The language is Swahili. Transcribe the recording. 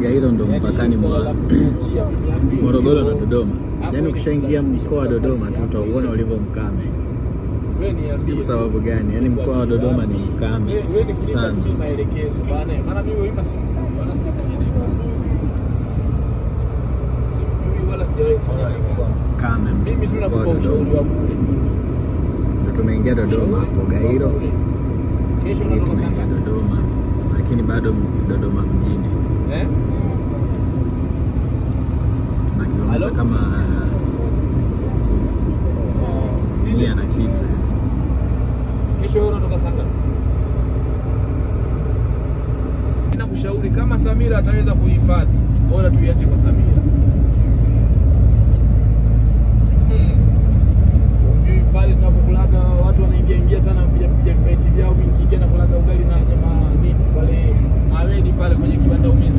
Gairo ndo mpakani mwa Morogoro na Dodoma. Yaani ukishaingia mkoa wa Dodoma tu utaona ulivyo mkame. Kwa sababu gani? Yaani mkoa wa Dodoma ni mkame sana. Kame. Mimi tu nakupa ushauri wa bure. Tumeingia Dodoma hapo Gairo. Kesho unatoka sana Dodoma. Lakini bado Dodoma mjini. Tuna kilomita kama 100 na kitu. Kesho unatoka sana. Ninakushauri kama Samira ataweza kuhifadhi, bora tuiache kwa Samira. Pale tunapokulaga watu wanaingia sana kuja vipaiti vyao, mingi na kulaga ugali na nyama nini pale Mawedi pale kwenye kibanda umizi.